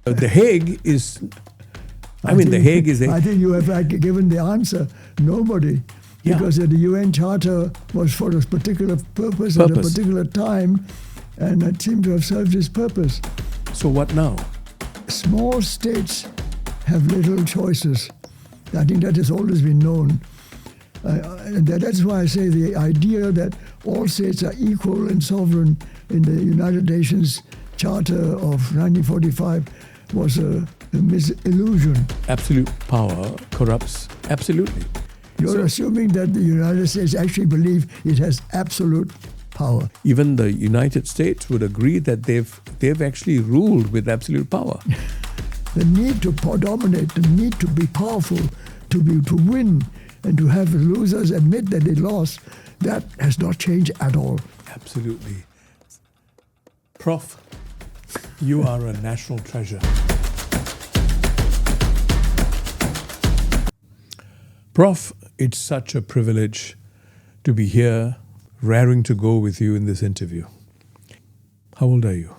The Hague is... the Hague is... I think you have given the answer. Nobody. Yeah. Because the UN Charter was for a particular purpose at a particular time, and it seemed to have served its purpose. So what now? Small states have little choices. I think that has always been known. And that's why I say the idea that all states are equal and sovereign in the United Nations Charter of 1945 was a illusion. Absolute power corrupts absolutely. You're assuming that the United States actually believe it has absolute power. Even the United States would agree that they've actually ruled with absolute power. The need to dominate, the need to be powerful, to win, and to have the losers admit that they lost, that has not changed at all. Absolutely. Prof, you are a national treasure. Prof, it's such a privilege to be here, raring to go with you in this interview. How old are you?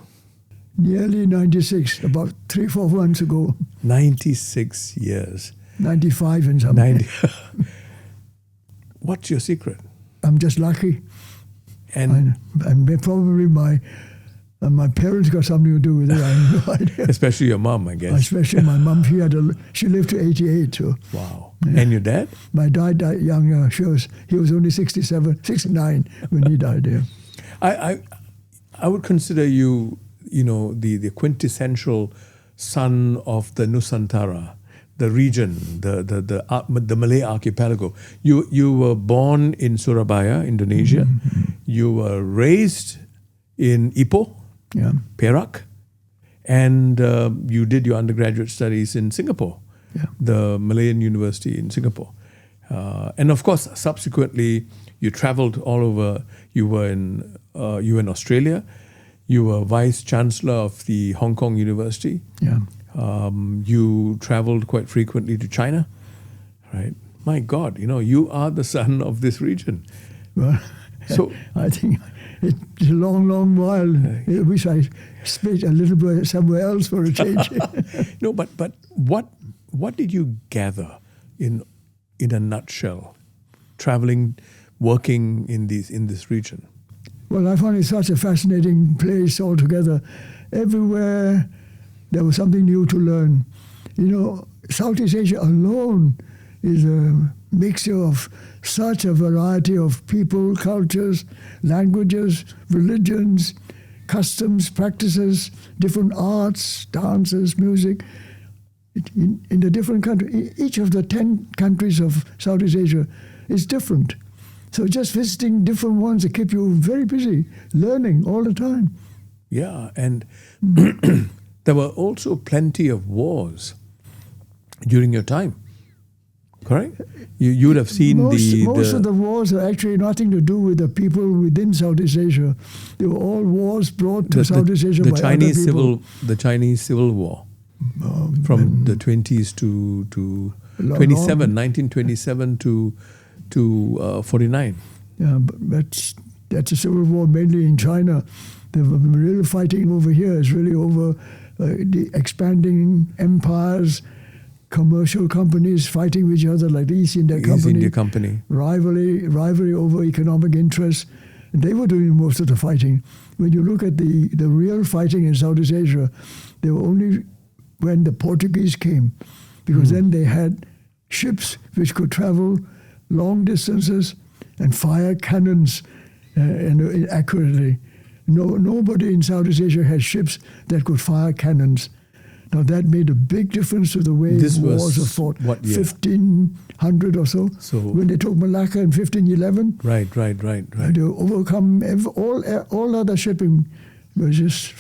Nearly 96, about 3-4 months ago. 96 years. 95 and something. What's your secret? I'm just lucky. And probably my parents got something to do with it. I have no idea. Especially your mom, I guess. Especially my mom. She lived to 88. So. Wow. Yeah. And your dad? My dad died young. He was only 69 when he died. Yeah. I would consider you, the quintessential son of the Nusantara, the region, the Malay Archipelago. You were born in Surabaya, Indonesia. Mm-hmm. You were raised in Ipoh, Perak, and you did your undergraduate studies in Singapore, the Malayan University in Singapore. And of course, subsequently, you traveled all over. You were in Australia. You were Vice-Chancellor of the Hong Kong University. Yeah. You traveled quite frequently to China, right? My God, you are the son of this region. Well, so I think it's a long, long while. I wish I spent a little bit somewhere else for a change. No, but what did you gather in a nutshell, traveling, working in this region? Well, I found it such a fascinating place altogether. Everywhere there was something new to learn. Southeast Asia alone is a mixture of such a variety of people, cultures, languages, religions, customs, practices, different arts, dances, music. In the different countries, each of the 10 countries of Southeast Asia is different. So just visiting different ones, it keep you very busy, learning all the time. Yeah, and there were also plenty of wars during your time, correct? You would have seen most of the wars are actually nothing to do with the people within Southeast Asia. They were all wars brought to Southeast Asia by other people. The Chinese Civil War from the 20s to 1927 to 49. Yeah, but that's a civil war mainly in China. The real fighting over here is really over the expanding empires, commercial companies fighting with each other like the East India Company. Rivalry over economic interests. They were doing most of the fighting. When you look at the real fighting in Southeast Asia, they were only when the Portuguese came, because then they had ships which could travel long distances and fire cannons accurately. Nobody in Southeast Asia had ships that could fire cannons. Now that made a big difference to the way wars are fought. What year? 1500 or so. When they took Malacca in 1511. Right. And to overcome all other shipping was just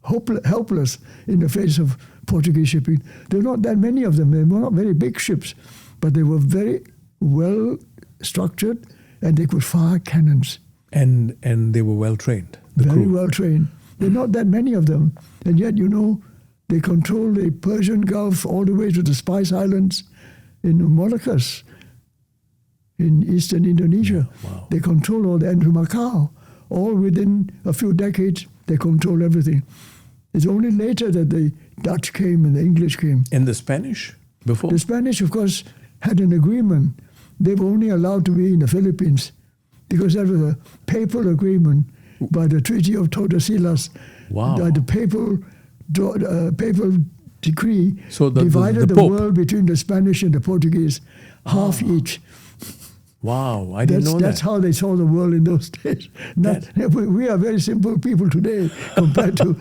helpless in the face of Portuguese shipping. There were not that many of them. They were not very big ships, but they were very well structured, and they could fire cannons. And they were well trained. Very well trained. There are not that many of them, and yet they control the Persian Gulf all the way to the Spice Islands in Moluccas, in eastern Indonesia. Yeah, wow. They control all that, and to Macau. All within a few decades, they control everything. It's only later that the Dutch came and the English came. And the Spanish before? The Spanish, of course, had an agreement. They were only allowed to be in the Philippines because that was a papal agreement by the Treaty of Tordesillas. Wow. By the papal decree, so divided the Pope. world between the Spanish and the Portuguese, half each. Wow, I didn't know that. That's how they saw the world in those days. We are very simple people today compared to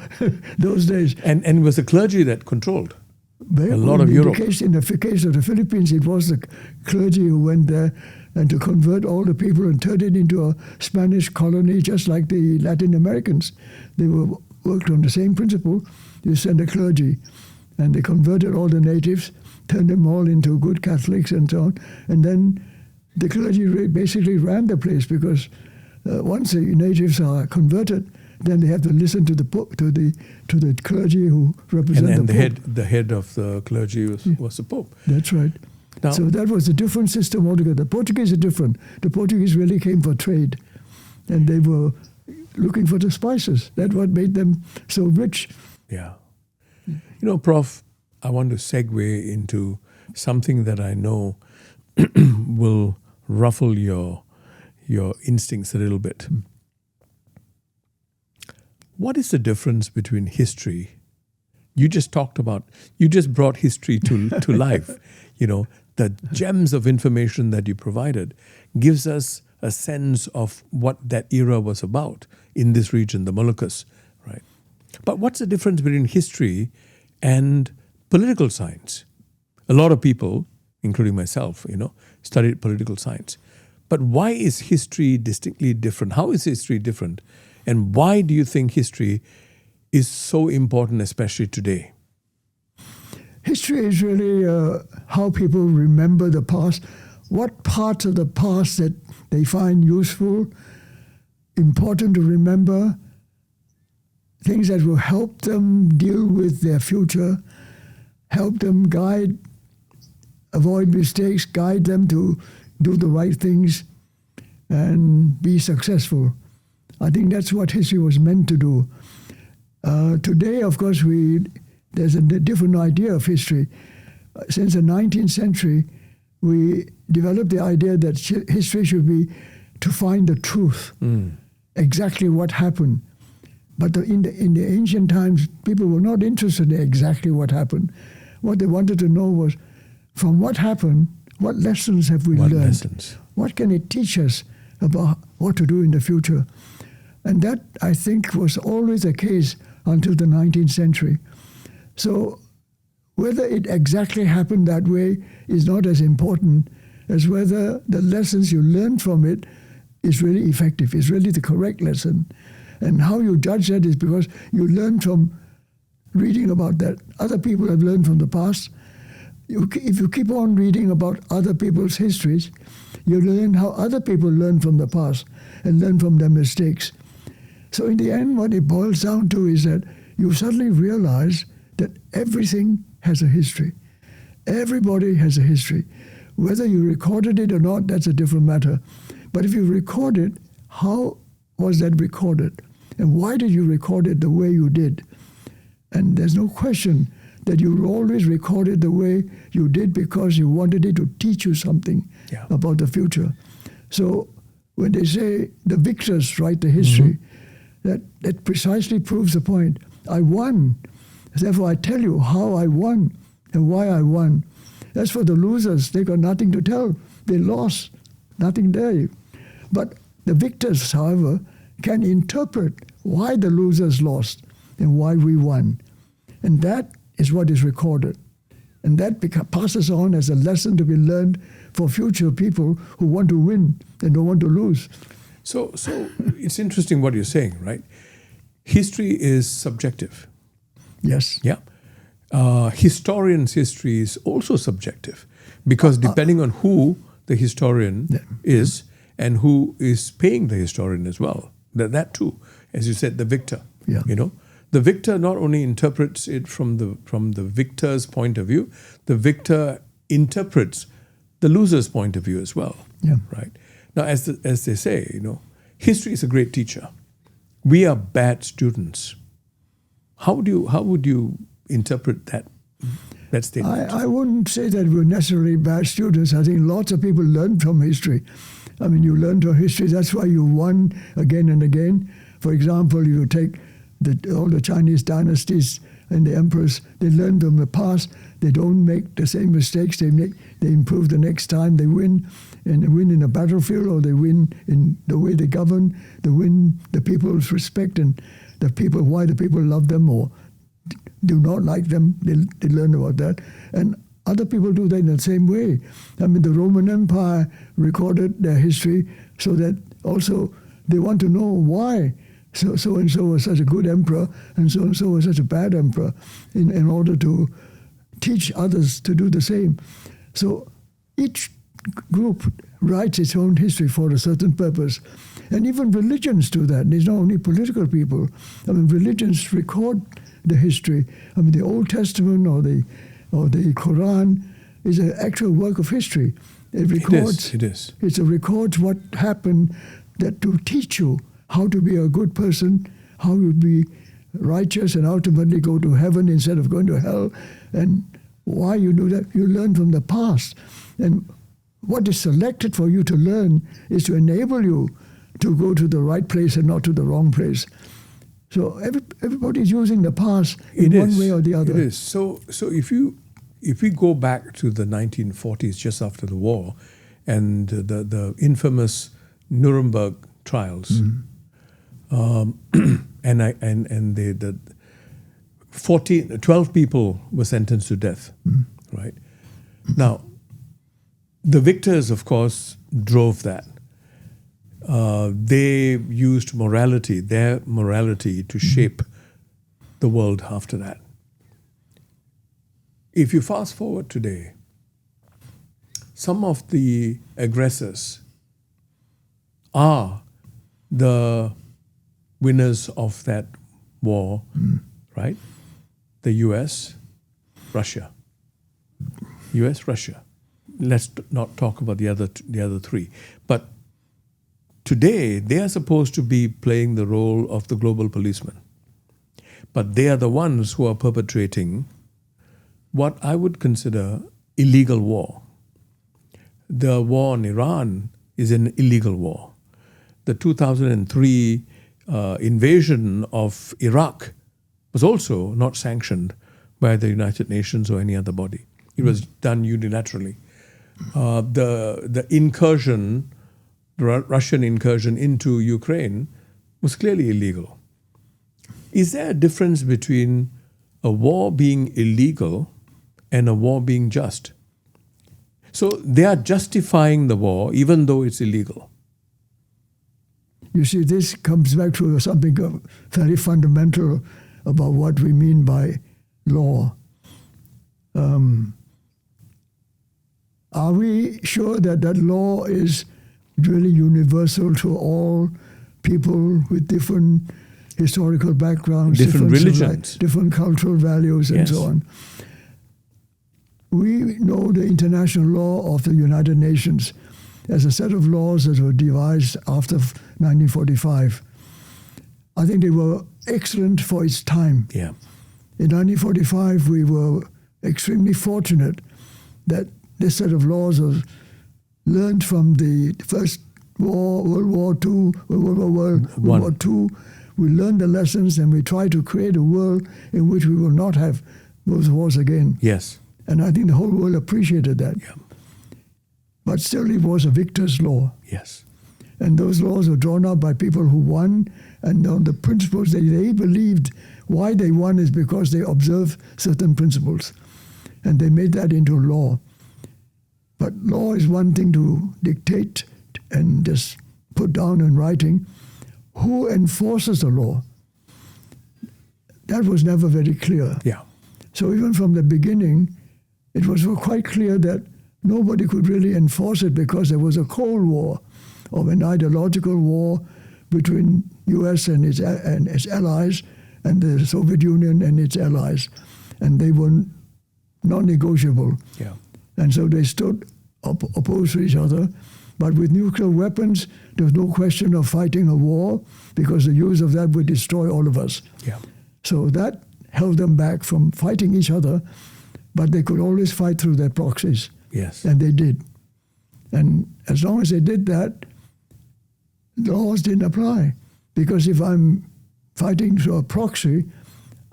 those days. And it was the clergy that controlled a lot of Europe. In the case of the Philippines, it was the clergy who went there and to convert all the people and turn it into a Spanish colony, just like the Latin Americans. They worked on the same principle. You send a clergy, and they converted all the natives, turned them all into good Catholics and so on. And then the clergy basically ran the place because once the natives are converted, then they have to listen to the clergy who represent and the Pope. The head of the clergy was the Pope. That's right. Now, so that was a different system altogether. The Portuguese are different. The Portuguese really came for trade, and they were looking for the spices. That's what made them so rich. Yeah. You know, Prof, I want to segue into something that I know will ruffle your instincts a little bit. What is the difference between history? You just brought history to life. You know, the gems of information that you provided gives us a sense of what that era was about in this region, the Moluccas, right? But what's the difference between history and political science? A lot of people, including myself, studied political science. But why is history distinctly different? How is history different? And why do you think history is so important, especially today? History is really how people remember the past, what parts of the past that they find useful, important to remember, things that will help them deal with their future, help them avoid mistakes, guide them to do the right things and be successful. I think that's what history was meant to do. Today, of course, there's a different idea of history. Since the 19th century, we developed the idea that history should be to find the truth, exactly what happened. But in the ancient times, people were not interested in exactly what happened. What they wanted to know was, from what happened, what lessons have we learned? Lessons? What can it teach us about what to do in the future? And that, I think, was always the case until the 19th century. So whether it exactly happened that way is not as important as whether the lessons you learned from it is really effective, is really the correct lesson. And how you judge that is because you learn from reading about that. Other people have learned from the past. If you keep on reading about other people's histories, you learn how other people learn from the past and learn from their mistakes. So in the end, what it boils down to is that you suddenly realize that everything has a history. Everybody has a history. Whether you recorded it or not, that's a different matter. But if you record it, how was that recorded? And why did you record it the way you did? And there's no question that you always recorded the way you did because you wanted it to teach you something about the future. So when they say the victors write the history, that precisely proves the point. I won. Therefore, I tell you how I won and why I won. As for the losers, they got nothing to tell. They lost. Nothing there. But the victors, however, can interpret why the losers lost and why we won. And that is what is recorded. And that passes on as a lesson to be learned for future people who want to win and don't want to lose. So it's interesting what you're saying, right? History is subjective. Yes. Yeah. Historians' history is also subjective because depending on who the historian is and who is paying the historian as well, that too, as you said, the victor. Yeah. The victor not only interprets it from the victor's point of view, the victor interprets the loser's point of view as well. Yeah. Right. Now, as they say, history is a great teacher. We are bad students. How would you interpret that statement? I wouldn't say that we're necessarily bad students. I think lots of people learn from history. I mean, you learn from history. That's why you won again and again. For example, you take all the Chinese dynasties and the emperors. They learn from the past. They don't make the same mistakes. They improve the next time. They win, and they win in a battlefield, or they win in the way they govern. They win the people's respect and why the people love them or do not like them. They learn about that. And other people do that in the same way. I mean, the Roman Empire recorded their history so that also they want to know why so-and-so was such a good emperor and so-and-so was such a bad emperor in order to teach others to do the same. So each group writes its own history for a certain purpose. And even religions do that. It's not only political people. I mean, religions record the history. I mean, the Old Testament or the Quran is an actual work of history. It records. It is. It records what happened to teach you how to be a good person, how you be righteous and ultimately go to heaven instead of going to hell, and why you do that. You learn from the past. And what is selected for you to learn is to enable you to go to the right place and not to the wrong place. So everybody's using the past in one way or the other. It is. So if we go back to the 1940s, just after the war, and the infamous Nuremberg trials, and the 12 people were sentenced to death, right? Now, the victors, of course, drove that. They used their morality to shape the world after that. If you fast forward today, some of the aggressors are the winners of that war, right? The US, Russia. US, Russia. Let's not talk about the other three. But today, they are supposed to be playing the role of the global policeman. But they are the ones who are perpetrating what I would consider illegal war. The war on Iran is an illegal war. The 2003 invasion of Iraq was also not sanctioned by the United Nations or any other body. It was done unilaterally. The incursion, the Russian incursion into Ukraine was clearly illegal. Is there a difference between a war being illegal and a war being just? So they are justifying the war even though it's illegal. You see, this comes back to something very fundamental about what we mean by law. Are we sure that law is really universal to all people with different historical backgrounds, different religions, different cultural values, and so on? We know the international law of the United Nations as a set of laws that were devised after 1945. I think they were excellent for its time. Yeah. In 1945, we were extremely fortunate that this set of laws was learned from the First War, World War II, World War II. We learned the lessons and we tried to create a world in which we will not have those wars again. Yes. And I think the whole world appreciated that. Yeah. But still it was a victor's law. Yes. And those laws were drawn up by people who won, and on the principles that they believed. Why they won is because they observed certain principles. And they made that into law. But law is one thing to dictate and just put down in writing. Who enforces the law? That was never very clear. Yeah. So even from the beginning, it was quite clear that nobody could really enforce it because there was a Cold War, or an ideological war between U.S. and its allies, and the Soviet Union and its allies. And they were non-negotiable. Yeah. And so they stood opposed to each other. But with nuclear weapons, there was no question of fighting a war because the use of that would destroy all of us. Yeah. So that held them back from fighting each other, but they could always fight through their proxies. Yes. And they did. And as long as they did that, the laws didn't apply. Because if I'm fighting through a proxy,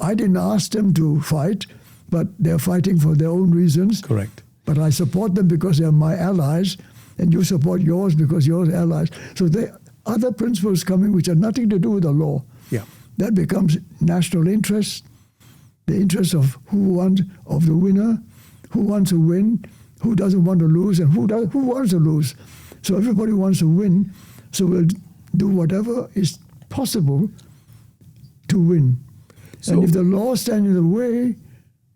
I didn't ask them to fight, but they're fighting for their own reasons. Correct. But I support them because they're my allies, and you support yours because you're allies. So there are other principles coming which have nothing to do with the law. Yeah. That becomes national interest, the interest of of the winner, who wants to win, who doesn't want to lose, and who wants to lose. So everybody wants to win, so we'll do whatever is possible to win. So, and if the law stands in the way,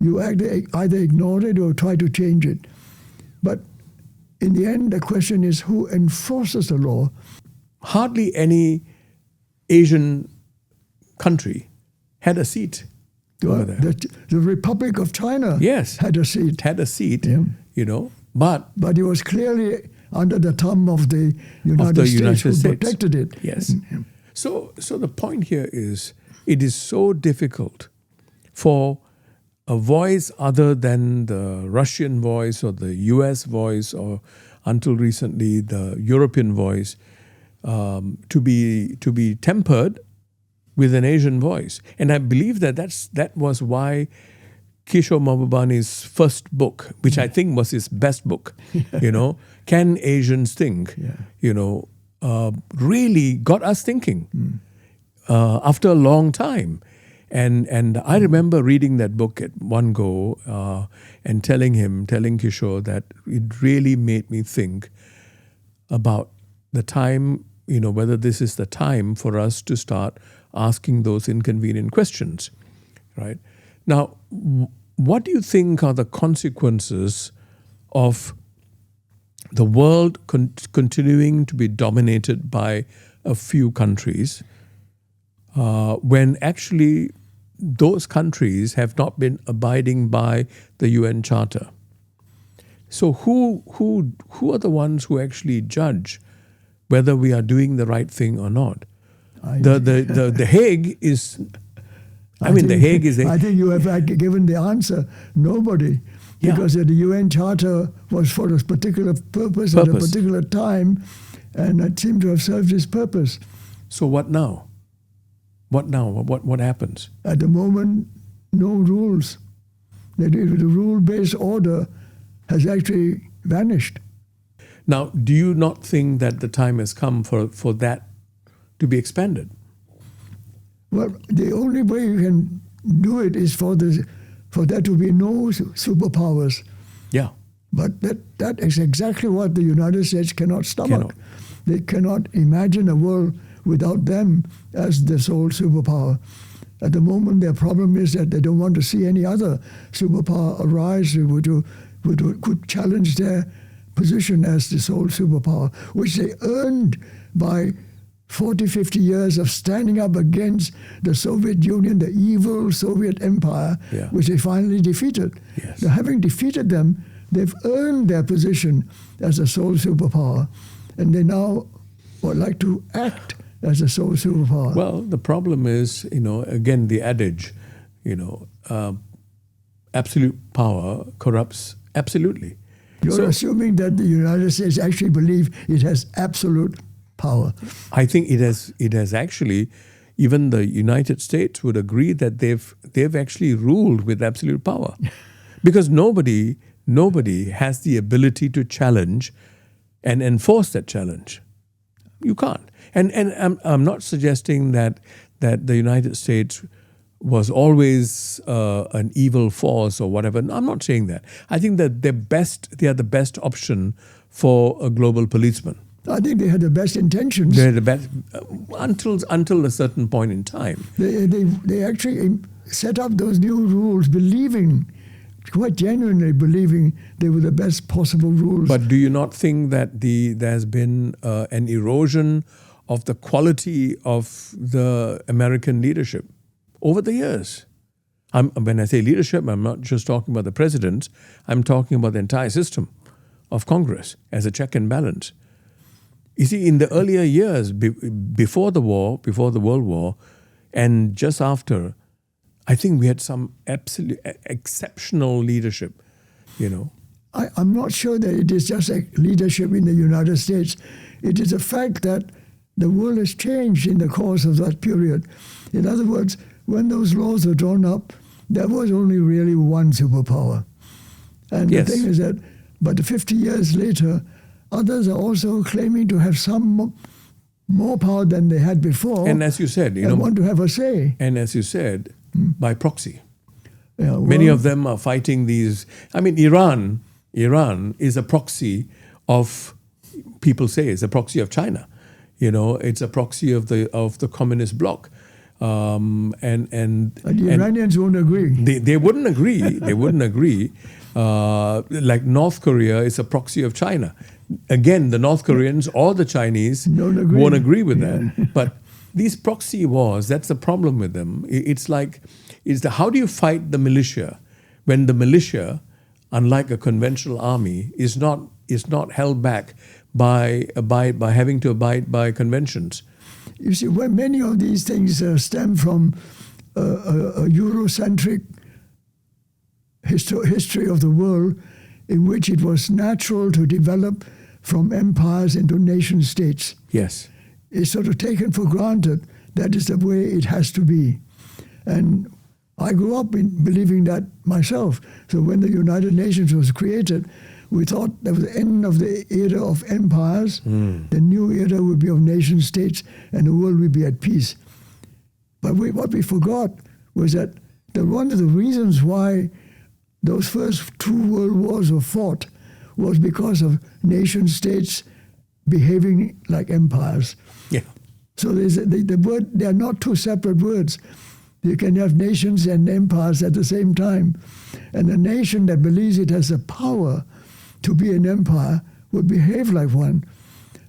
you either ignore it or try to change it. But in the end, the question is who enforces the law. Hardly any Asian country had a seat over there. The Republic of China had a seat. Had a seat, but it was clearly under the thumb of the United States who protected it. Yes. So the point here is, it is so difficult for a voice other than the Russian voice or the US voice or until recently the European voice to be tempered with an Asian voice. And I believe that was why Kishore Mahbubani's first book, which I think was his best book, Can Asians Think, really got us thinking after a long time. And I remember reading that book at one go and telling Kishore that it really made me think about the time, whether this is the time for us to start asking those inconvenient questions, right? Now, what do you think are the consequences of the world continuing to be dominated by a few countries when actually those countries have not been abiding by the UN Charter? So who are the ones who actually judge whether we are doing the right thing or not? The Hague is. The Hague is. I think you have given the answer. Nobody, because the UN Charter was for a particular purpose at a particular time, and it seemed to have served its purpose. So what now? What now? What happens? At the moment, no rules. The rule-based order has actually vanished. Now, do you not think that the time has come for that to be expanded? Well, the only way you can do it is for there to be no superpowers. Yeah. But that is exactly what the United States cannot stomach. They cannot imagine a world without them as the sole superpower. At the moment, their problem is that they don't want to see any other superpower arise who could challenge their position as the sole superpower, which they earned by 40, 50 years of standing up against the Soviet Union, the evil Soviet Empire, which they finally defeated. Yes. Now, having defeated them, they've earned their position as a sole superpower, and they now would like to act as a sole superpower. Well, the problem is, again, the adage, absolute power corrupts absolutely. You're assuming that the United States actually believe it has absolute power. I think it has actually, even the United States would agree that they've actually ruled with absolute power. Because nobody has the ability to challenge and enforce that challenge. You can't. And I'm not suggesting that the United States was always an evil force or whatever. No, I'm not saying that. I think that they are the best option for a global policeman. I think they had the best intentions. They had the best until a certain point in time. They actually set up those new rules, quite genuinely believing they were the best possible rules. But do you not think that there's been an erosion of the quality of the American leadership over the years? When I say leadership, I'm not just talking about the presidents. I'm talking about the entire system of Congress as a check and balance. You see, in the earlier years, before the World War, and just after, I think we had some absolute exceptional leadership, I'm not sure that it is just a leadership in the United States. It is a fact that the world has changed in the course of that period. In other words, when those laws were drawn up, there was only really one superpower. And Yes. the thing is that, but 50 years later, others are also claiming to have some more power than they had before. And as you said, and want to have a say. And as you said, by proxy. Yeah, Many of them are fighting these. I mean, Iran is a proxy of, people say, it's a proxy of China. It's a proxy of the communist bloc. And the Iranians won't agree. They wouldn't agree. They wouldn't agree. Like North Korea is a proxy of China. Again, the North Koreans or the Chinese won't agree with that. But these proxy wars, that's the problem with them. How do you fight the militia when the militia, unlike a conventional army, is not held back by having to abide by conventions? You see, when many of these things stem from a Eurocentric history of the world, in which it was natural to develop from empires into nation states. Yes. It's sort of taken for granted that is the way it has to be. And I grew up believing that myself. So when the United Nations was created, we thought that was the end of the era of empires. The new era would be of nation states, and the world would be at peace. But what we forgot was that one of the reasons why those first two world wars were fought was because of nation states behaving like empires. Yeah. So the word, they are not two separate words. You can have nations and empires at the same time. And a nation that believes it has the power to be an empire would behave like one.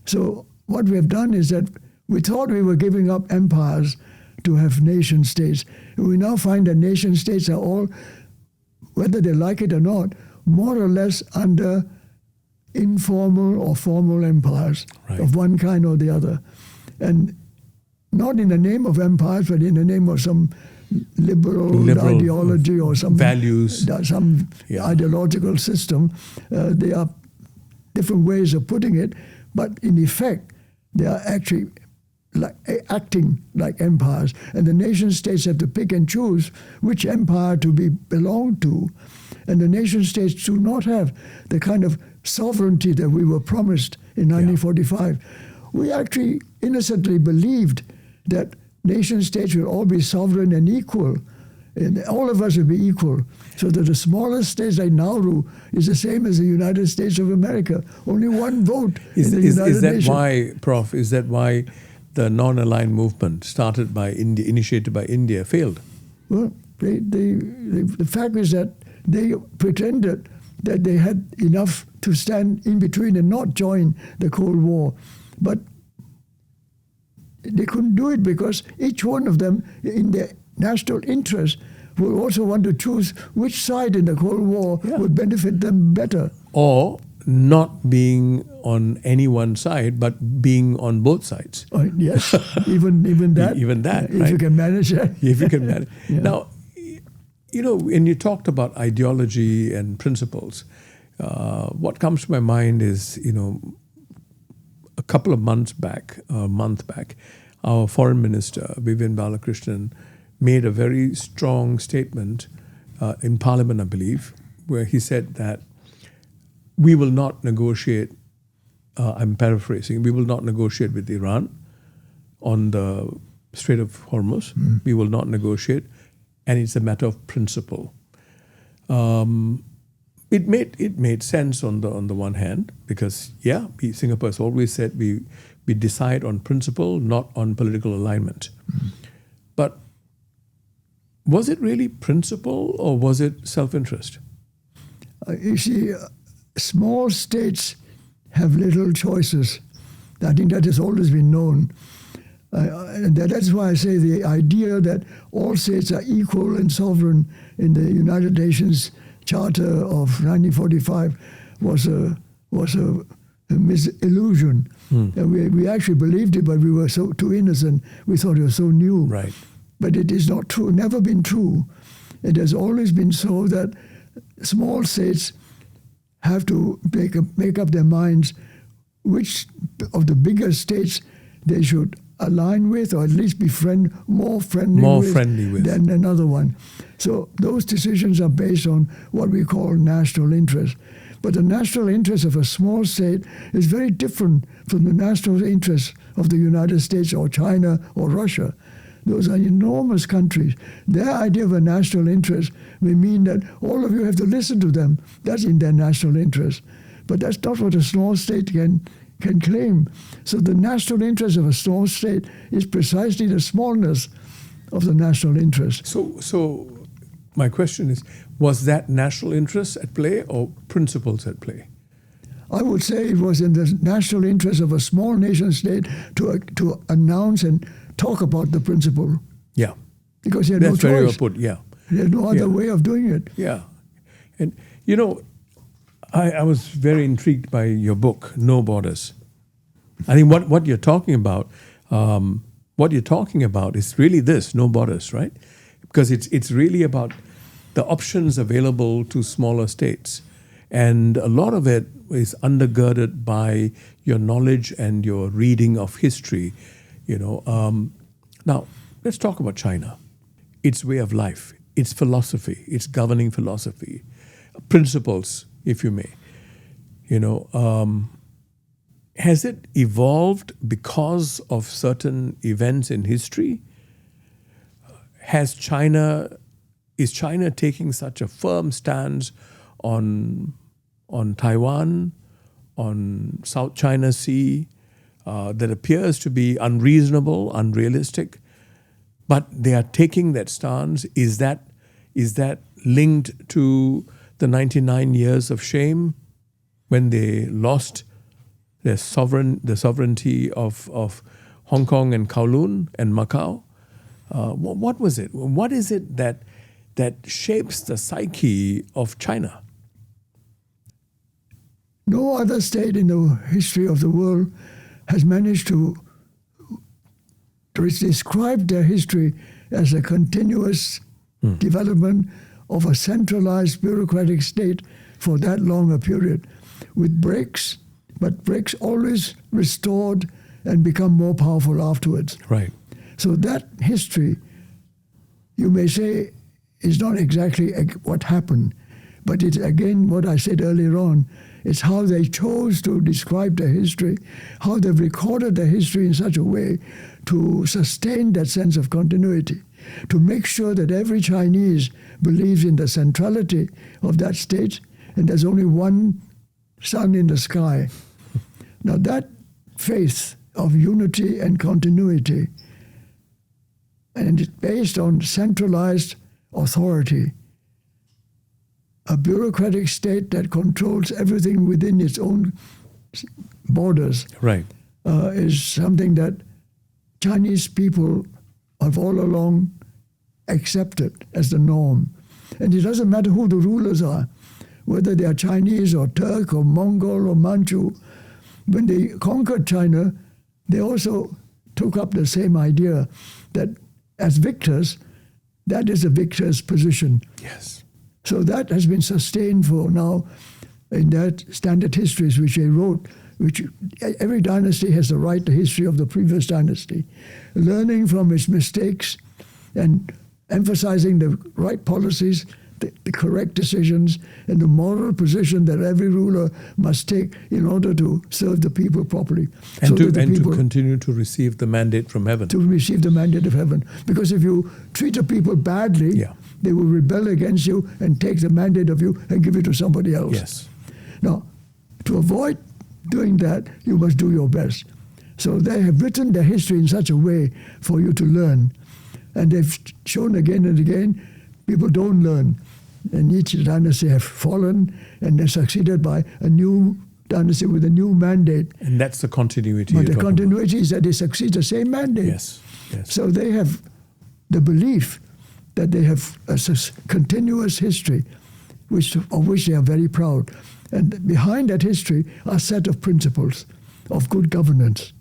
So what we have done is that we thought we were giving up empires to have nation states. And we now find that nation states are all, whether they like it or not, more or less under informal or formal empires of one kind or the other. And not in the name of empires, but in the name of some liberal ideology or some values, some ideological system. There are different ways of putting it, but in effect, they are actually acting like empires. And the nation states have to pick and choose which empire to belong to. And the nation states do not have the kind of sovereignty that we were promised in 1945. We actually innocently believed that nation states will all be sovereign and equal, and all of us will be equal. So that the smallest states like Nauru is the same as the United States of America. Only one vote in the United Nations. Is that why the non-aligned movement started by India, initiated by India, failed? Well, the fact is that they pretended that they had enough to stand in between and not join the Cold War. But they couldn't do it because each one of them, in their national interest, would also want to choose which side in the Cold War would benefit them better. Or not being on any one side, but being on both sides. Yes, even that. Even that, if you can manage that. If you can manage. Now, when you talked about ideology and principles, what comes to my mind is, a couple of month back, our foreign minister, Vivian Balakrishnan, made a very strong statement in Parliament, I believe, where he said that we will not negotiate, I'm paraphrasing, we will not negotiate with Iran on the Strait of Hormuz. We will not negotiate, and it's a matter of principle. It made sense on the one hand, because Singapore has always said we decide on principle, not on political alignment. But was it really principle or was it self-interest? You see, small states have little choices. I think that has always been known. And that's why I say the idea that all states are equal and sovereign in the United Nations Charter of 1945 was a misillusion. And we actually believed it, but we were too innocent. We thought it was so new. Right. But it is not true, never been true. It has always been so that small states have to make up their minds which of the bigger states they should align with, or at least be more friendly with than another one. So those decisions are based on what we call national interest. But the national interest of a small state is very different from the national interest of the United States or China or Russia. Those are enormous countries. Their idea of a national interest may mean that all of you have to listen to them. That's in their national interest. But that's not what a small state can claim. So the national interest of a small state is precisely the smallness of the national interest. So my question is, was that national interest at play or principles at play? I would say it was in the national interest of a small nation state to announce and talk about the principle. Yeah. Because he had no choice. That's very well put, yeah. He had no other way of doing it. Yeah. And, you know, I was very intrigued by your book, No Borders. I think what you're talking about is really this, no borders, right? Because it's really about the options available to smaller states. And a lot of it is undergirded by your knowledge and your reading of history. Now, let's talk about China. Its way of life, its philosophy, its governing philosophy, principles, if you may. Has it evolved because of certain events in history? Is China taking such a firm stance on Taiwan, on South China Sea, that appears to be unreasonable, unrealistic, but they are taking that stance? Is that linked to the 99 years of shame when they lost the sovereignty of Hong Kong and Kowloon and Macau? What was it? What is it that shapes the psyche of China? No other state in the history of the world has managed to describe their history as a continuous development of a centralized bureaucratic state for that long a period, with breaks, but breaks always restored and become more powerful afterwards. Right. So that history, you may say, is not exactly what happened, but it's again what I said earlier on. It's how they chose to describe the history, how they've recorded the history in such a way to sustain that sense of continuity, to make sure that every Chinese believes in the centrality of that state, and there's only one sun in the sky. Now that faith of unity and continuity, and it's based on centralized authority, a bureaucratic state that controls everything within its own borders, right, is something that Chinese people have all along accepted as the norm. And it doesn't matter who the rulers are, whether they are Chinese or Turk or Mongol or Manchu. When they conquered China, they also took up the same idea that as victors, that is a victor's position. Yes. So that has been sustained for now in that standard histories which they wrote, which every dynasty has to write the history of the previous dynasty, learning from its mistakes and emphasizing the right policies, the correct decisions, and the moral position that every ruler must take in order to serve the people properly. And to continue to receive the mandate from heaven. To receive the mandate of heaven. Because if you treat the people badly, they will rebel against you and take the mandate of you and give it to somebody else. Yes. Now, to avoid doing that, you must do your best. So they have written their history in such a way for you to learn. And they've shown again and again, people don't learn. And each dynasty have fallen and they're succeeded by a new dynasty with a new mandate. And that's the continuity. But the continuity is that they succeed the same mandate. Yes. So they have the belief that they have a continuous history of which they are very proud. And behind that history are a set of principles of good governance.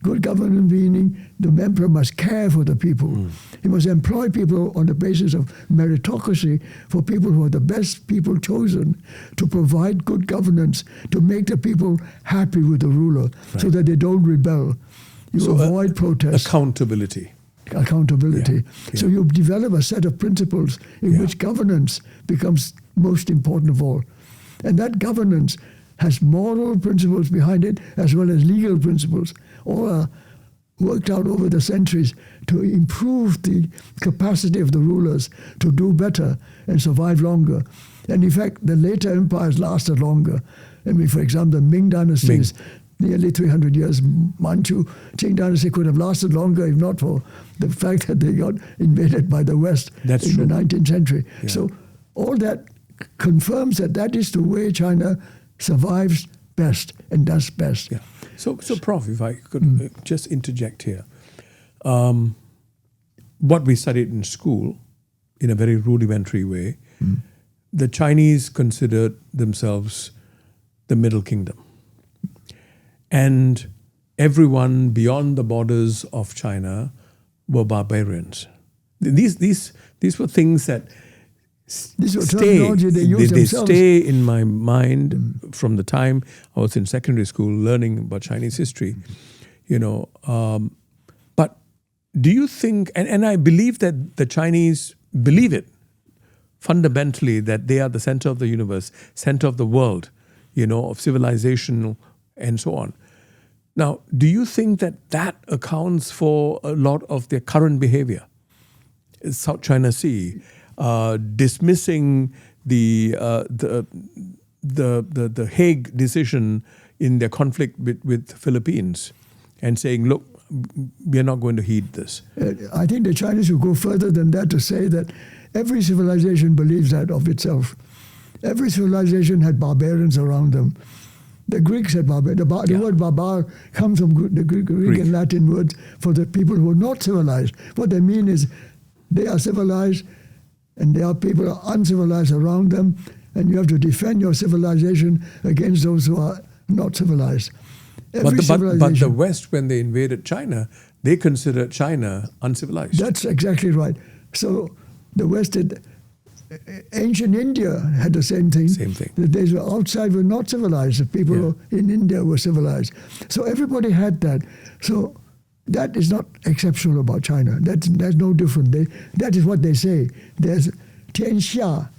Good governance meaning the emperor must care for the people. He must employ people on the basis of meritocracy for people who are the best people chosen to provide good governance, to make the people happy with the ruler so that they don't rebel. You avoid protest. Accountability. So you develop a set of principles in which governance becomes most important of all. And that governance has moral principles behind it as well as legal principles. All are worked out over the centuries to improve the capacity of the rulers to do better and survive longer. And in fact, the later empires lasted longer. I mean, for example, the Ming dynasty is nearly 300 years. Manchu, Qing dynasty could have lasted longer if not for the fact that they got invaded by the West the 19th century. Yeah. So all that confirms that is the way China survives best and does best. Yeah. So Prof, if I could just interject here. What we studied in school, in a very rudimentary way, the Chinese considered themselves the Middle Kingdom. And everyone beyond the borders of China were barbarians. These were things that they stay in my mind from the time I was in secondary school learning about Chinese history. But do you think, and I believe that the Chinese believe it fundamentally, that they are the center of the universe, center of the world, of civilization and so on. Now, do you think that accounts for a lot of their current behavior? South China Sea, dismissing the Hague decision in their conflict with Philippines and saying, look, we are not going to heed this. I think the Chinese will go further than that to say that every civilization believes that of itself. Every civilization had barbarians around them. The Greeks had barbarians. The word barbar comes from the Greek and Latin words for the people who are not civilized. What they mean is they are civilized and there are people who are uncivilized around them, and you have to defend your civilization against those who are not civilized. But the West, when they invaded China, they considered China uncivilized. That's exactly right. So the West did. Ancient India had the same thing. The days were outside were not civilized. The people in India were civilized. So everybody had that. So that is not exceptional about China. That's no different. That is what they say. There's Tianxia,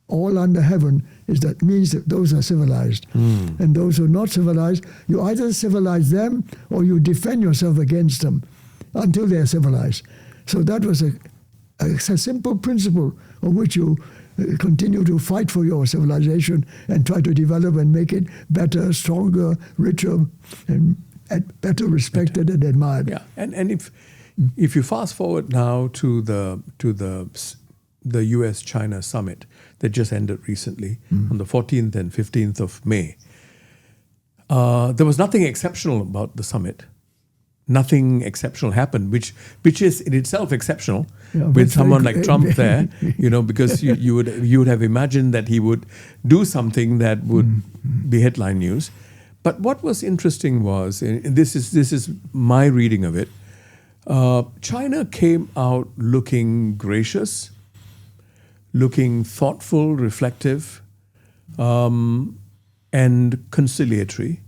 all under heaven, that means that those are civilized. And those who are not civilized, you either civilize them or you defend yourself against them until they are civilized. So that was a simple principle on which you continue to fight for your civilization and try to develop and make it better, stronger, richer, and better respected and admired. Yeah, and if you fast forward now to the US-China summit that just ended recently on the 14th and 15th of May, there was nothing exceptional about the summit. Nothing exceptional happened, which is in itself exceptional with someone like Trump there, because you would have imagined that he would do something that would be headline news. But what was interesting was, and this is my reading of it, China came out looking gracious, looking thoughtful, reflective, and conciliatory,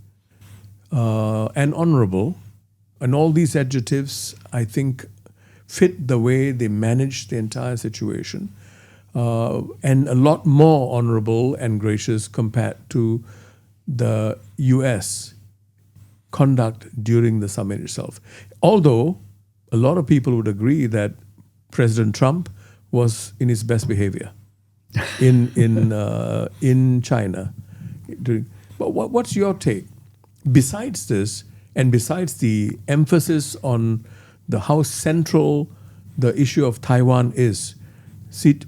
and honorable. And all these adjectives, I think, fit the way they managed the entire situation, and a lot more honorable and gracious compared to the US conduct during the summit itself. Although a lot of people would agree that President Trump was in his best behavior in China. But what's your take? Besides this, and besides the emphasis on how central the issue of Taiwan is,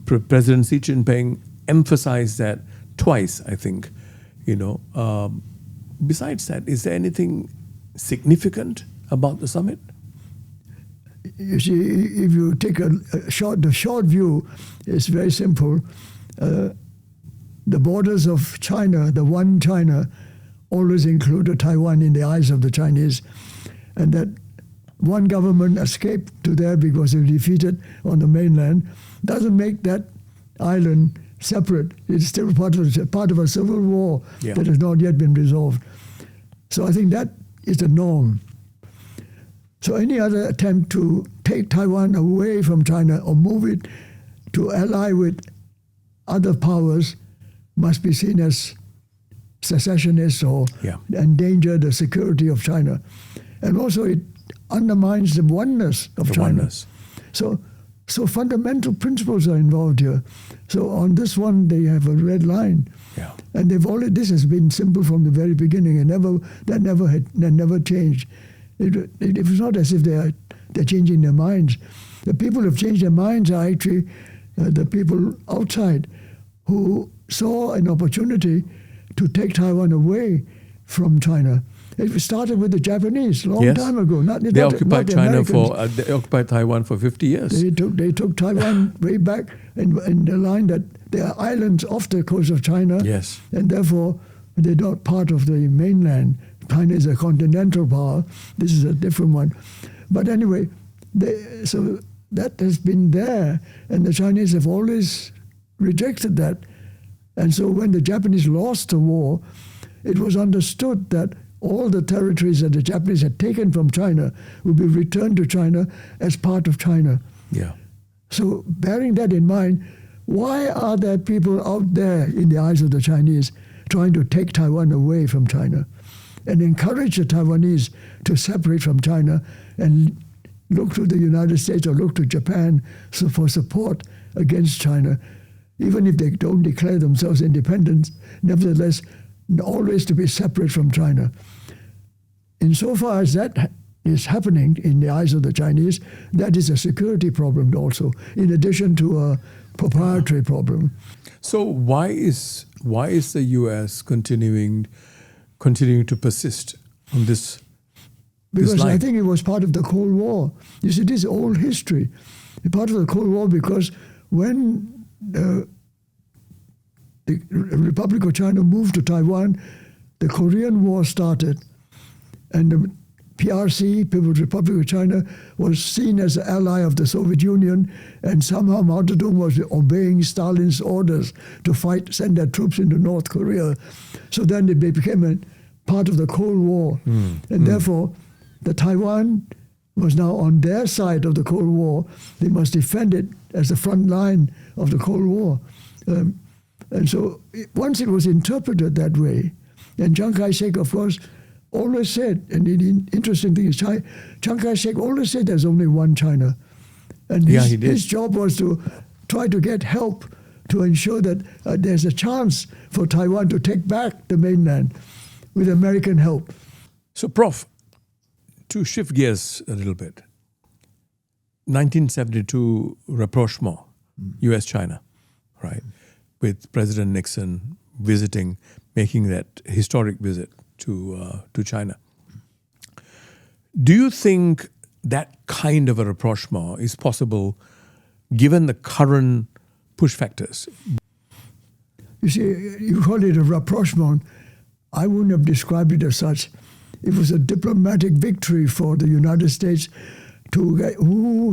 President Xi Jinping emphasized that twice, I think. Besides that, is there anything significant about the summit? You see, if you take the short view, it's very simple. The borders of China, the one China, always included Taiwan in the eyes of the Chinese. and that one government escaped to there because they were defeated on the mainland, doesn't make that island separate. It's still part of a civil war that has not yet been resolved. So I think that is the norm. So any other attempt to take Taiwan away from China or move it to ally with other powers must be seen as secessionist or endanger the security of China. And also it undermines the oneness of China. So fundamental principles are involved here. So on this one, they have a red line. Yeah. And this has been simple from the very beginning, and that never changed. It was not as if they're changing their minds. The people who have changed their minds are actually the people outside who saw an opportunity to take Taiwan away from China. It started with the Japanese long time ago. They occupied they occupied Taiwan for 50 years. They took Taiwan way back in the line that they are islands off the coast of China. Yes. And therefore, they're not part of the mainland. China is a continental power. This is a different one. But anyway, so that has been there, and the Chinese have always rejected that. And so when the Japanese lost the war, it was understood that all the territories that the Japanese had taken from China would be returned to China as part of China. Yeah. So bearing that in mind, why are there people out there in the eyes of the Chinese trying to take Taiwan away from China and encourage the Taiwanese to separate from China and look to the United States or look to Japan for support against China, even if they don't declare themselves independent, nevertheless, always to be separate from China. Insofar as that is happening in the eyes of the Chinese, that is a security problem also, in addition to a proprietary problem. So why is the U.S. continuing to persist on this? Because line? I think it was part of the Cold War. You see, this is old history. Part of the Cold War, because when the Republic of China moved to Taiwan, the Korean War started, and the PRC, People's Republic of China, was seen as an ally of the Soviet Union, and somehow Mao Zedong was obeying Stalin's orders to send their troops into North Korea. So then they became a part of the Cold War. And therefore, the Taiwan was now on their side of the Cold War. They must defend it as the front line of the Cold War. And so once it was interpreted that way, and Chiang Kai-shek, of course, always said, and the interesting thing is Chiang Kai-shek always said there's only one China. And his job was to try to get help to ensure that there's a chance for Taiwan to take back the mainland with American help. So, Prof, to shift gears a little bit, 1972 rapprochement, U.S.-China, right, with President Nixon making that historic visit to China. Do you think that kind of a rapprochement is possible given the current push factors? You see, you call it a rapprochement. I wouldn't have described it as such. It was a diplomatic victory for the United States to get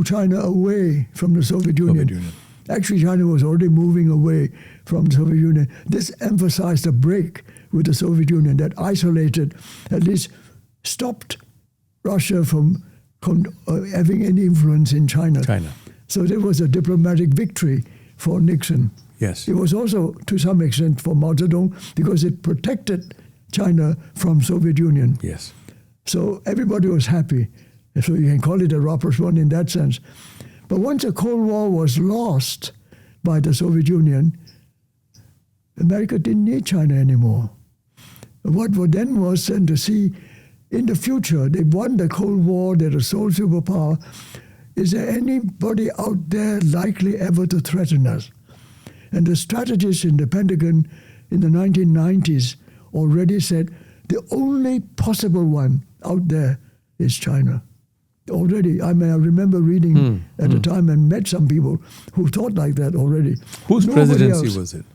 China away from the Soviet Union. Actually, China was already moving away from the Soviet Union. This emphasized a break with the Soviet Union that isolated, at least stopped Russia from having any influence in China. So there was a diplomatic victory for Nixon. Yes. It was also, to some extent, for Mao Zedong because it protected China from Soviet Union. Yes. So everybody was happy. So you can call it a rapprochement in that sense. But once the Cold War was lost by the Soviet Union, America didn't need China anymore. What then was then to see in the future, they won the Cold War, they're the sole superpower. Is there anybody out there likely ever to threaten us? And the strategists in the Pentagon in the 1990s already said the only possible one out there is China. Already, I remember reading at the time and met some people who thought like that already. Whose presidency was it?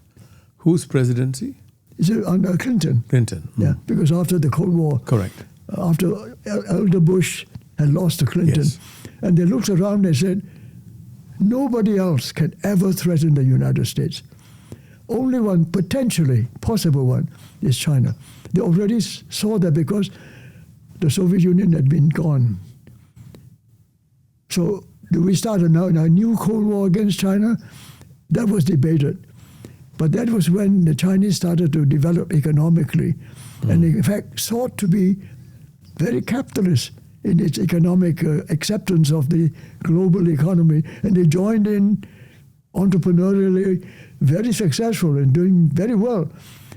Whose presidency? Is it under Clinton? Clinton. Yeah, because after the Cold War. Correct. after Elder Bush had lost to Clinton. Yes. And they looked around and said, nobody else can ever threaten the United States. Only one, potentially possible one, is China. They already saw that because the Soviet Union had been gone. So do we start a new Cold War against China? That was debated. But that was when the Chinese started to develop economically, and in fact sought to be very capitalist in its economic acceptance of the global economy. And they joined in entrepreneurially, very successful and doing very well.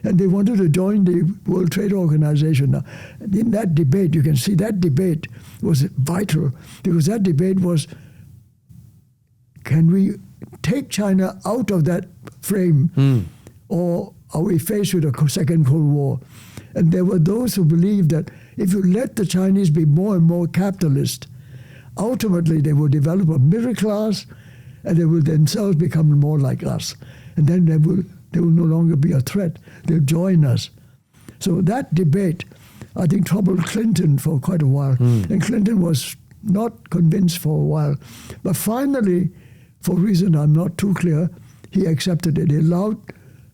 And they wanted to join the World Trade Organization. Now, in that debate, you can see that debate was vital, because that debate was, can we take China out of that frame, or are we faced with a second Cold War? And there were those who believed that if you let the Chinese be more and more capitalist, ultimately they will develop a middle class, and they will themselves become more like us. And then they will no longer be a threat. They'll join us. So that debate, I think, troubled Clinton for quite a while. And Clinton was not convinced for a while. But finally, for a reason I'm not too clear, he accepted it. He allowed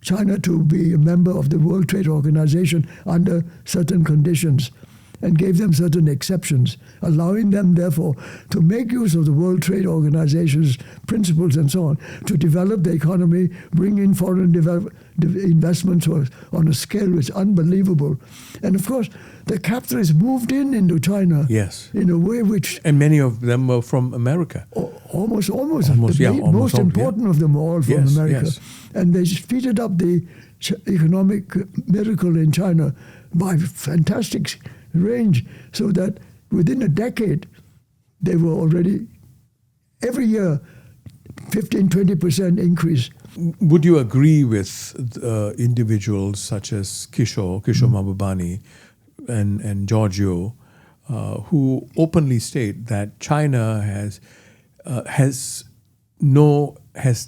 China to be a member of the World Trade Organization under certain conditions, and gave them certain exceptions, allowing them, therefore, to make use of the World Trade Organization's principles and so on, to develop the economy, bring in foreign investments on a scale which is unbelievable. And of course, the capitalists moved into China in a way which... And many of them were from America. Almost most important of them all from America. Yes. And they speeded up the economic miracle in China by fantastic range, so that within a decade, they were already, every year, 15-20% increase. Would you agree with individuals such as Kishore Mahbubani and Giorgio, who openly state that China has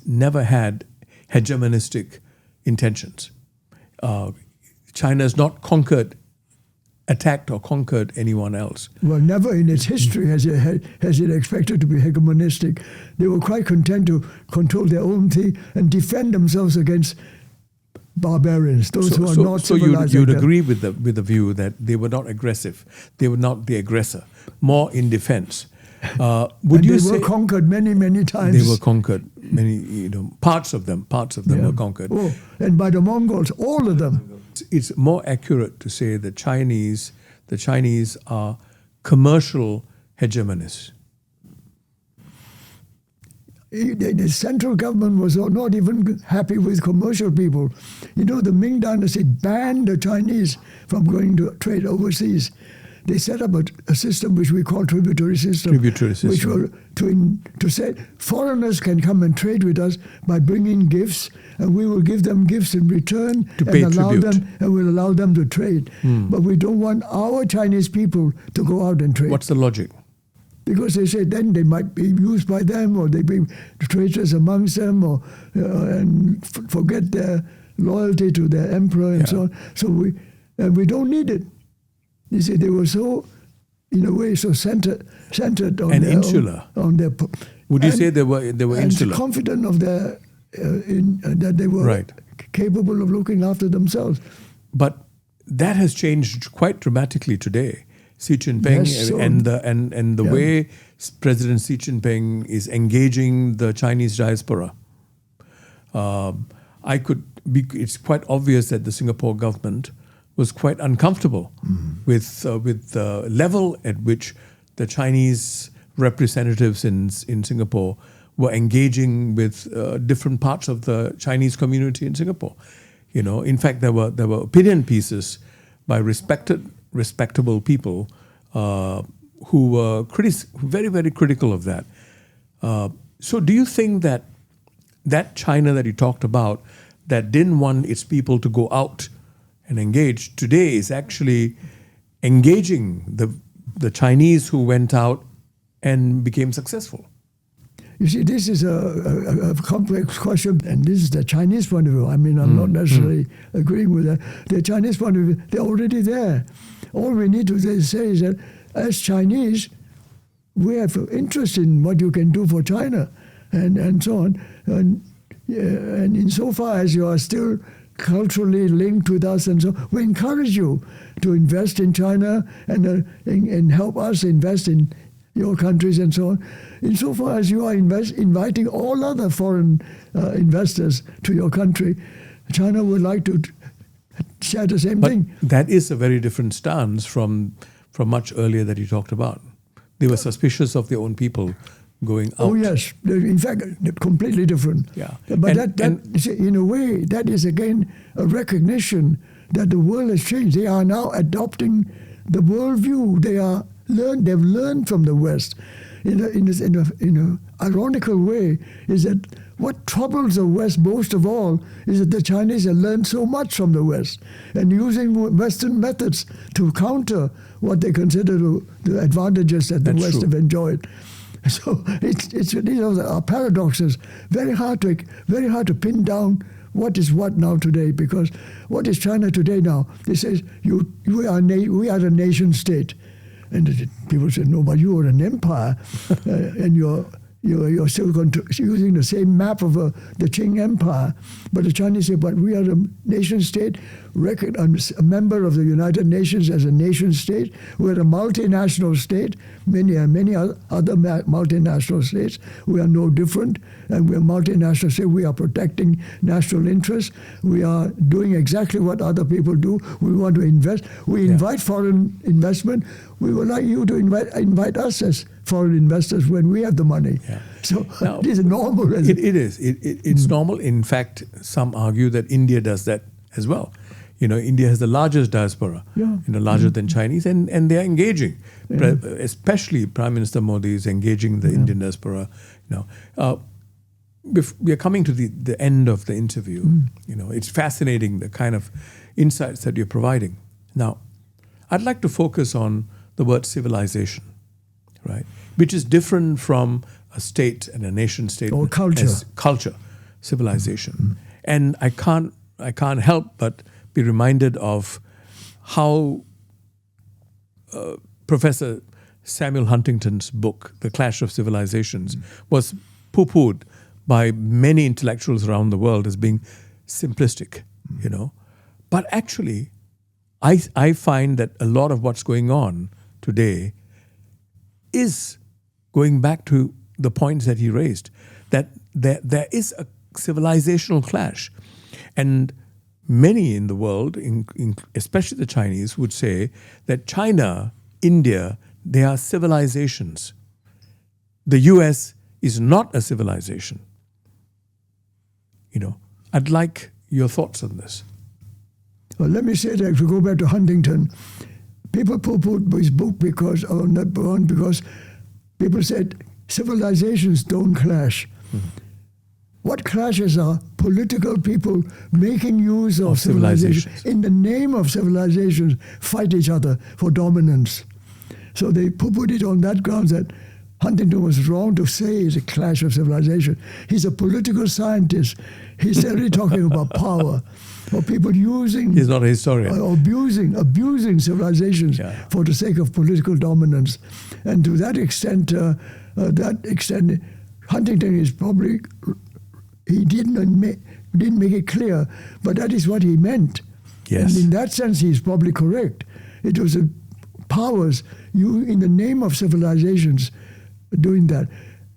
never had hegemonistic intentions? China has not attacked or conquered anyone else. Well, never in its history has it expected to be hegemonistic. They were quite content to control their own thing and defend themselves against barbarians, those who are not civilized. So you'd agree with the view that they were not aggressive. They were not the aggressor, more in defense. Would you say they were conquered many times? They were conquered. Parts of them were conquered. Oh, and by the Mongols, all of them. It's more accurate to say the Chinese are commercial hegemonists. The central government was not even happy with commercial people. The Ming Dynasty banned the Chinese from going to trade overseas. They set up a system which we call tributary system. Which were to say foreigners can come and trade with us by bringing gifts, and we will give them gifts in return and we'll allow them to trade. But we don't want our Chinese people to go out and trade. What's the logic? Because they say then they might be used by them, or they be traitors amongst them, or and forget their loyalty to their emperor and so on. So we don't need it. You see, they were so, in a way, so centered on and their insular. Would you say they were insular? And confident of their that they were capable of looking after themselves. But that has changed quite dramatically today. Xi Jinping and the way President Xi Jinping is engaging the Chinese diaspora. It's quite obvious that the Singapore government was quite uncomfortable with the level at which the Chinese representatives in Singapore were engaging with different parts of the Chinese community in Singapore. In fact, there were opinion pieces by respectable people who were very, very critical of that. So do you think that China that you talked about, that didn't want its people to go out and engage, today is actually engaging the Chinese who went out and became successful? you see, this is a complex question, and this is the Chinese point of view. I mean, I'm not necessarily agreeing with that. The Chinese point of view, they're already there. All we need to say is that as Chinese, we have interest in what you can do for China and so on. And insofar as you are still culturally linked with us and so we encourage you to invest in China and help us invest in your countries and so on. Insofar as you are inviting all other foreign investors to your country, China would like to share the same thing. That is a very different stance from much earlier that you talked about. They were suspicious of their own people going out. Oh yes, in fact, completely different. Yeah, but in a way, that is again a recognition that the world has changed. They are now adopting the worldview. They've learned from the West. In a ironical way, is that what troubles the West most of all is that the Chinese have learned so much from the West and using Western methods to counter what they consider the advantages that the West have enjoyed. So these are paradoxes. Very hard to pin down what is what now today, because what is China today now? They say we are a nation state, and people say no, but you are an empire, and you're still using the same map of the Qing Empire. But the Chinese say, but we are a nation state, a member of the United Nations as a nation state. We're a multinational state, many other multinational states. We are no different, and we're multinational state. We are protecting national interests. We are doing exactly what other people do. We want to invest. We invite foreign investment. We would like you to invite us as foreign investors when we have the money. Yeah. So now, this is normal. It is. It's normal. In fact, some argue that India does that as well. India has the largest diaspora, larger than Chinese, and they are engaging. Yeah. Especially Prime Minister Modi is engaging the Indian diaspora. We are coming to the end of the interview. It's fascinating the kind of insights that you're providing. Now, I'd like to focus on the word civilization, right? Which is different from a state and a nation state or culture. As culture, civilization, and I can't help but be reminded of how Professor Samuel Huntington's book, The Clash of Civilizations, was poo-pooed by many intellectuals around the world as being simplistic, But actually, I find that a lot of what's going on today is going back to the points that he raised, that there is a civilizational clash. And many in the world, especially the Chinese, would say that China, India, they are civilizations. The US is not a civilization. I'd like your thoughts on this. Well, let me say that if we go back to Huntington, people poo-pooed his book because people said civilizations don't clash. What clashes are political people making use of civilizations. In the name of civilizations, fight each other for dominance. So they put it on that grounds that Huntington was wrong to say it's a clash of civilization. He's a political scientist. He's only talking about power. Or people using... He's not a historian. Or abusing civilizations for the sake of political dominance. And to that extent, Huntington is probably... He didn't make it clear, but that is what he meant. Yes. And in that sense, he's probably correct. It was powers, in the name of civilizations, doing that.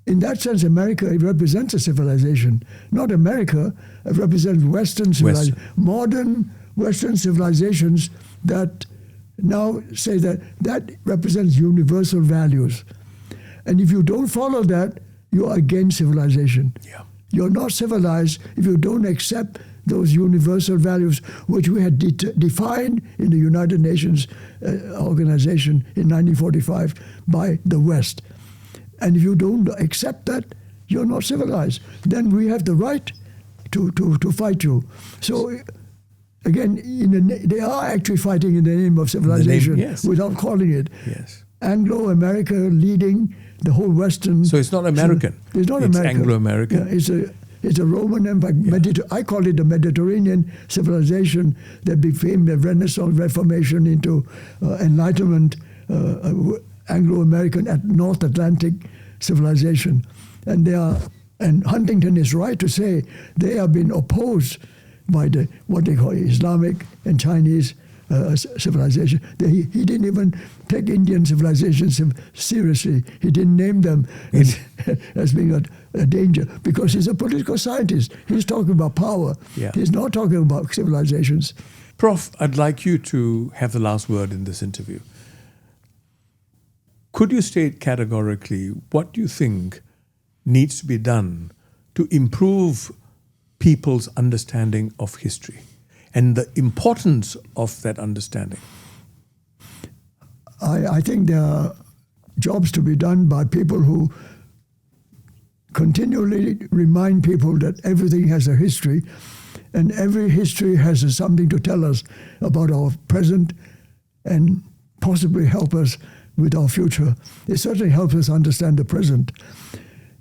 In that sense, America, it represents a civilization. Not America, it represents Western civilization. Modern Western civilizations that now say that represents universal values. And if you don't follow that, you are against civilization. Yeah. You're not civilized if you don't accept those universal values which we had defined in the United Nations organization in 1945 by the West. And if you don't accept that, you're not civilized. Then we have the right to fight you. So again, they are actually fighting in the name of civilization without calling it. Yes. Anglo-America leading the whole Western. So it's not American. It's not American. It's Anglo-American. Yeah, it's a Roman Empire. Yeah. I call it the Mediterranean civilization that became the Renaissance, Reformation into Enlightenment, Anglo-American at North Atlantic civilization. And Huntington is right to say they have been opposed by what they call Islamic and Chinese civilization. He didn't even take Indian civilizations seriously. He didn't name them as being a danger because he's a political scientist. He's talking about power. Yeah. He's not talking about civilizations. Prof, I'd like you to have the last word in this interview. Could you state categorically what you think needs to be done to improve people's understanding of history and the importance of that understanding? I think there are jobs to be done by people who continually remind people that everything has a history and every history has something to tell us about our present and possibly help us with our future. It certainly helps us understand the present.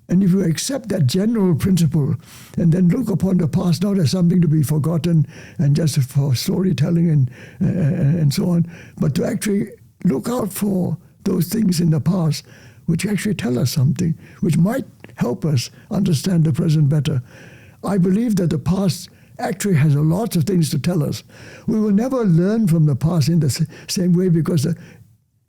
And if you accept that general principle and then look upon the past not as something to be forgotten and just for storytelling and so on, but to actually look out for those things in the past which actually tell us something, which might help us understand the present better. I believe that the past actually has a lot of things to tell us. We will never learn from the past in the same way because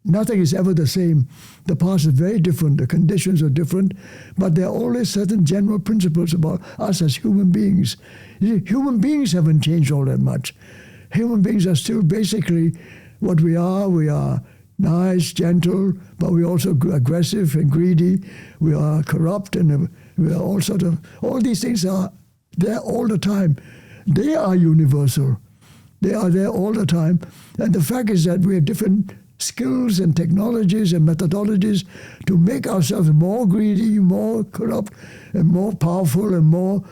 nothing is ever the same. The past is very different. The conditions are different, but there are always certain general principles about us as human beings. Human beings haven't changed all that much. Human beings are still basically what we are. We are nice, gentle, but we're also aggressive and greedy. We are corrupt, and we are all these things are there all the time. They are universal. They are there all the time. And the fact is that we have different skills and technologies and methodologies to make ourselves more greedy, more corrupt, and more powerful, and more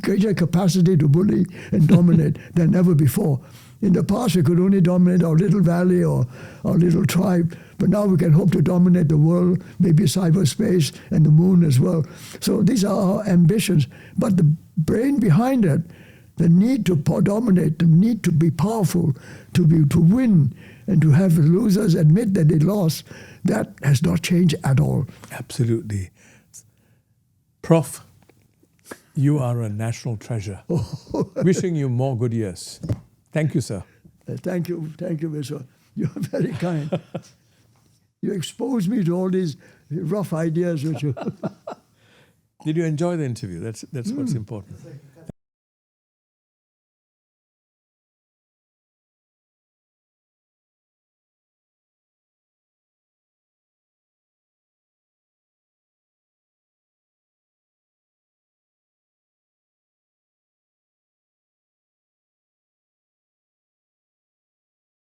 greater capacity to bully and dominate than ever before. In the past, we could only dominate our little valley or our little tribe, but now we can hope to dominate the world, maybe cyberspace and the moon as well. So these are our ambitions. But the brain behind it, the need to dominate, the need to be powerful, to win, and to have the losers admit that they lost, that has not changed at all. Absolutely. Prof, you are a national treasure. Wishing you more good years. Thank you, sir. Thank you, Viswa. You're very kind. You exposed me to all these rough ideas. Which you Did you enjoy the interview? That's what's important.